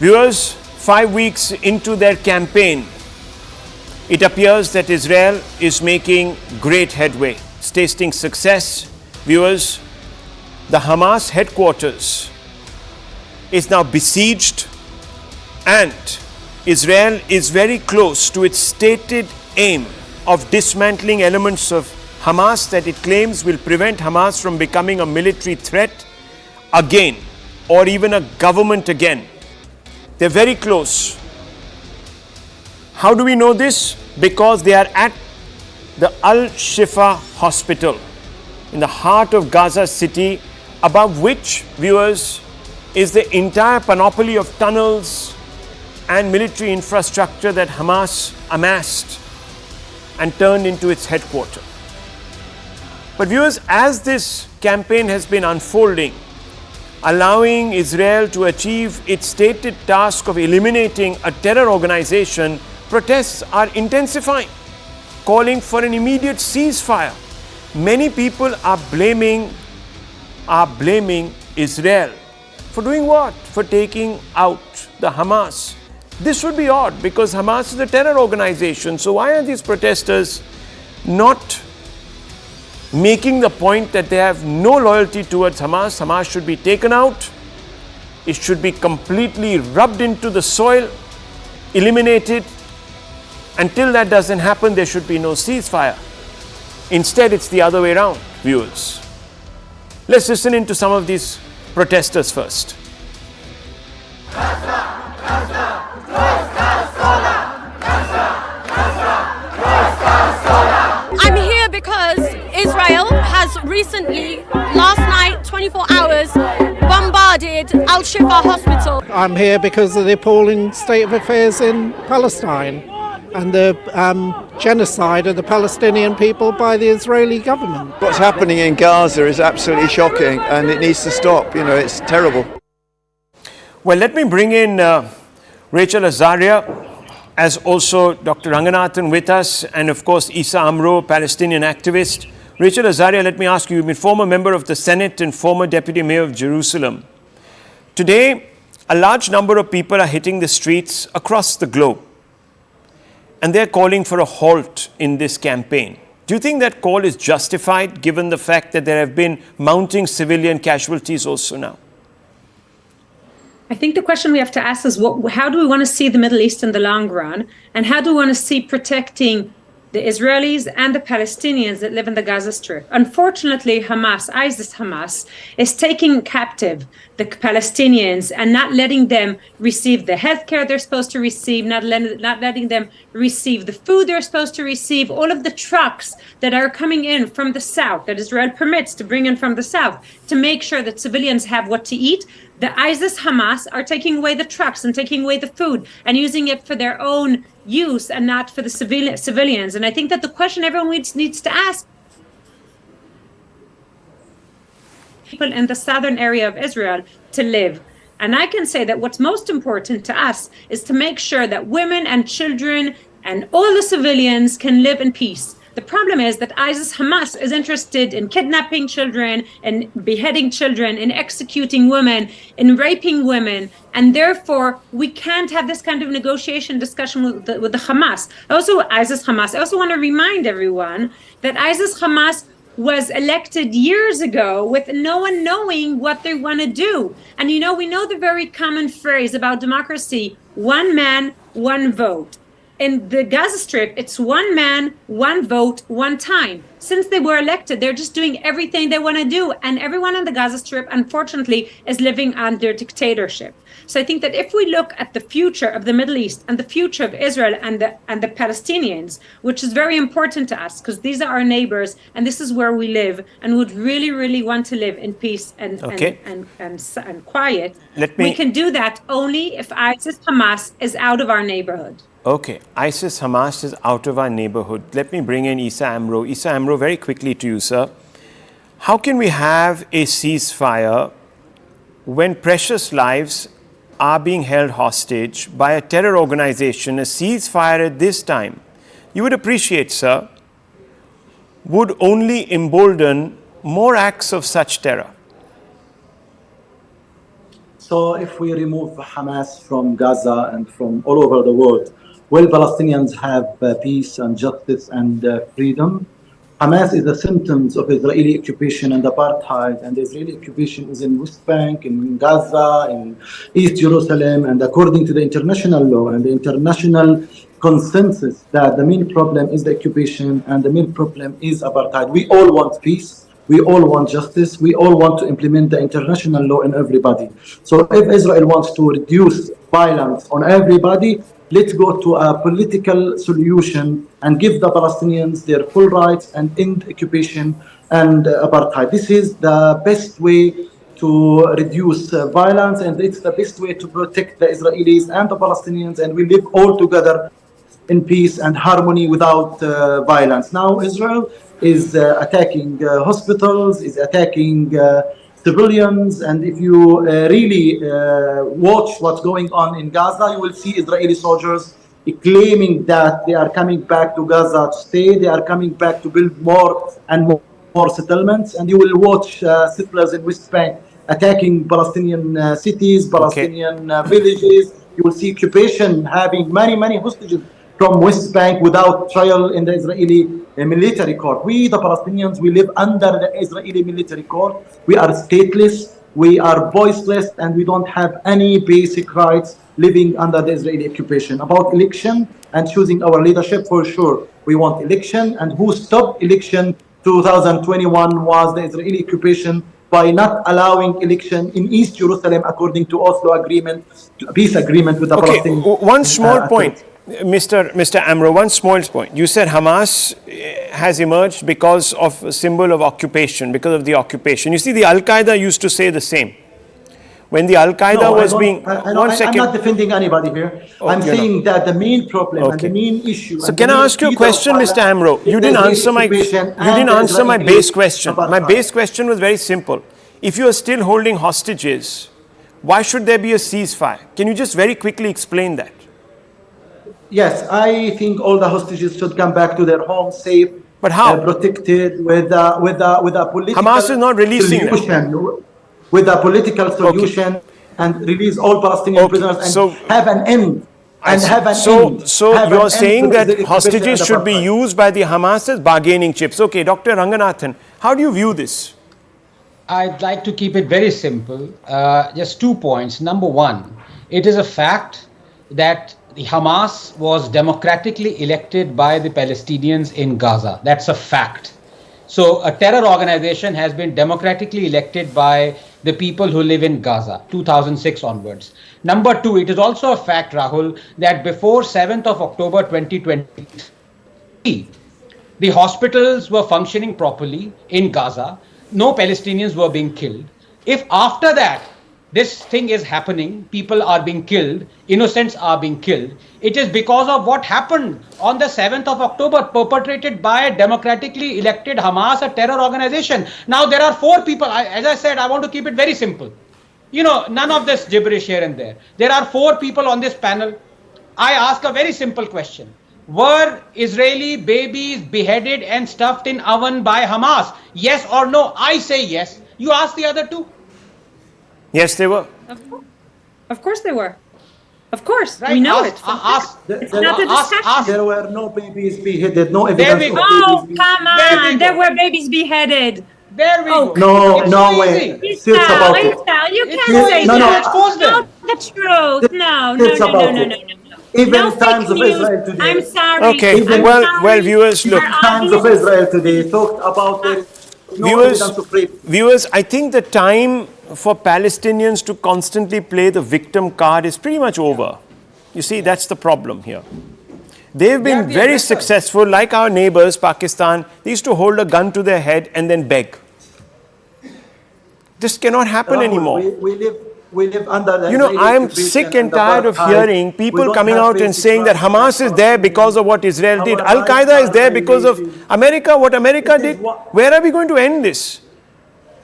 Viewers, 5 weeks into their campaign, it appears that Israel is making great headway. It's tasting success. Viewers, the Hamas headquarters is now besieged, and Israel is very close to its stated aim of dismantling elements of Hamas that it claims will prevent Hamas from becoming a military threat again, or even a government again. They're very close. How do we know this? Because they are at the al-shifa hospital in the heart of Gaza city, above which, viewers, is the entire panoply of tunnels and military infrastructure that Hamas amassed and turned into its headquarters. But viewers, as this campaign has been unfolding, allowing Israel to achieve its stated task of eliminating a terror organization, protests are intensifying, calling for an immediate ceasefire. Many people are blaming Israel for doing what? For taking out the Hamas. This would be odd because Hamas is a terror organization. So why are these protesters not making the point that they have no loyalty towards Hamas? Hamas should be taken out. It should be completely rubbed into the soil, eliminated. Until that doesn't happen, there should be no ceasefire. Instead, it's the other way around, viewers. Let's listen into some of these protesters first. I'm here because Israel has recently, last night, 24 hours, bombarded al-shifa hospital. I'm here because of the appalling state of affairs in Palestine and the genocide of the Palestinian people by the Israeli government. What's happening in Gaza is absolutely shocking and it needs to stop. You know, it's terrible. Well, let me bring in Rachael Azaria, as also Dr. Ranganathan with us, and of course Isa Amro, Palestinian activist. Rachael Azaria, let me ask you, you've been former member of the Senate and former Deputy Mayor of Jerusalem. Today, a large number of people are hitting the streets across the globe, and they're calling for a halt in this campaign. Do you think that call is justified, given the fact that there have been mounting civilian casualties also now? I think the question we have to ask is, how do we want to see the Middle East in the long run? And how do we want to see protecting the Israelis and the Palestinians that live in the Gaza Strip? Unfortunately, ISIS-Hamas, is taking captive the Palestinians and not letting them receive the healthcare they're supposed to receive, not letting them receive the food they're supposed to receive. All of the trucks that are coming in from the south, that Israel permits to bring in from the south, to make sure that civilians have what to eat. The ISIS-Hamas are taking away the trucks and taking away the food and using it for their own use and not for the civilians. And I think that the question everyone needs to ask, people in the southern area of Israel to live. And I can say that what's most important to us is to make sure that women and children and all the civilians can live in peace. The problem is that ISIS-Hamas is interested in kidnapping children and beheading children, in executing women, in raping women, and therefore we can't have this kind of negotiation discussion with the Hamas. Also, ISIS-Hamas. I also want to remind everyone that ISIS-Hamas was elected years ago with no one knowing what they want to do. And we know the very common phrase about democracy: one man, one vote. In the Gaza Strip, it's one man, one vote, one time. Since they were elected, they're just doing everything they want to do. And everyone on the Gaza Strip, unfortunately, is living under dictatorship. So I think that if we look at the future of the Middle East and the future of Israel and the Palestinians, which is very important to us because these are our neighbors and this is where we live and would really, really want to live in peace and quiet, we can do that only if ISIS-Hamas is out of our neighborhood. Okay, ISIS-Hamas is out of our neighborhood. Let me bring in Isa Amro. Isa Amro, very quickly to you, sir. How can we have a ceasefire when precious lives are being held hostage by a terror organization? A ceasefire at this time, you would appreciate, sir, would only embolden more acts of such terror. So if we remove Hamas from Gaza and from all over the world, will Palestinians have peace and justice and freedom? Hamas is a symptom of Israeli occupation and apartheid, and the Israeli occupation is in West Bank, in Gaza, in East Jerusalem, and according to the international law and the international consensus that the main problem is the occupation and the main problem is apartheid. We all want peace. We all want justice. We all want to implement the international law in everybody. So if Israel wants to reduce violence on everybody, let's go to a political solution and give the Palestinians their full rights and end occupation and apartheid. This is the best way to reduce violence, and it's the best way to protect the Israelis and the Palestinians, and we live all together in peace and harmony without violence. Now Israel is attacking hospitals, is attacking civilians, and if you really watch what's going on in Gaza, you will see Israeli soldiers claiming that they are coming back to Gaza to stay, they are coming back to build more and more settlements, and you will watch settlers in West Bank attacking Palestinian cities, Palestinian villages. You will see occupation having many hostages from West Bank without trial in the Israeli military court. We, the Palestinians, we live under the Israeli military court. We are stateless, we are voiceless, and we don't have any basic rights living under the Israeli occupation. About election and choosing our leadership, for sure, we want election, and who stopped election 2021 was the Israeli occupation by not allowing election in East Jerusalem according to Oslo agreement, peace agreement with the Palestinians. One small point. Mr. Amro, one small point. You said Hamas has emerged because of a symbol of occupation, because of the occupation. You see, the Al-Qaeda used to say the same. When the Al-Qaeda was being... I'm not defending anybody here. I'm saying that the main problem and the main issue... So can I ask you a question, Mr. Amro? You didn't answer my base question. My base question was very simple. If you are still holding hostages, why should there be a ceasefire? Can you just very quickly explain that? Yes, I think all the hostages should come back to their homes safe, but how? Protected with a political Hamas is not releasing solution, them. With a political solution, and release all Palestinian prisoners and have an end. So you're saying that hostages should be used by the Hamas as bargaining chips. Okay, Dr. Ranganathan, how do you view this? I'd like to keep it very simple. Just 2 points. Number one, it is a fact that the Hamas was democratically elected by the Palestinians in Gaza. That's a fact. So a terror organization has been democratically elected by the people who live in Gaza, 2006 onwards. Number two, it is also a fact, Rahul, that before 7th of October 2023, the hospitals were functioning properly in Gaza. No Palestinians were being killed. If after that, this thing is happening, people are being killed, innocents are being killed, it is because of what happened on the 7th of October, perpetrated by a democratically elected Hamas, a terror organization. Now there are 4 people, as I said, I want to keep it very simple. You know, none of this gibberish here and there. There are 4 people on this panel. I ask a very simple question. Were Israeli babies beheaded and stuffed in oven by Hamas? Yes or no? I say yes. You ask the other 2. Yes, they were. Of course they were. Of course, right. We know it. It's not a discussion. There were no babies beheaded, no evidence of babies beheaded. Come on, there were babies beheaded. There we go. No way. You can't say that. The truth. No. Even Times of Israel today. I'm sorry. Okay, well, viewers, look. Times of Israel today talked about the Viewers, I think the time for Palestinians to constantly play the victim card is pretty much over. You see, that's the problem here. They've been very successful, like our neighbors, Pakistan. They used to hold a gun to their head and then beg. This cannot happen anymore. We live under the... You know, I am sick and tired of hearing people coming out and saying that Hamas is there because of what Israel did. Al-Qaeda is there because of America, what America did. Where are we going to end this?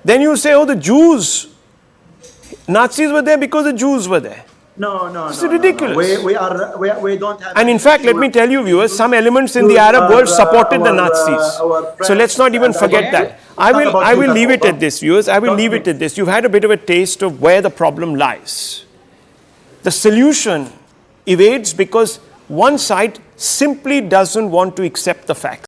Then you say, oh, the Jews. Nazis were there because the Jews were there. No. It's ridiculous. We don't have. And in fact, let me tell you, viewers, some elements in the Arab world supported the Nazis. So let's not even forget that. I will leave it at this, viewers. I will leave it at this. You've had a bit of a taste of where the problem lies. The solution evades because one side simply doesn't want to accept the facts.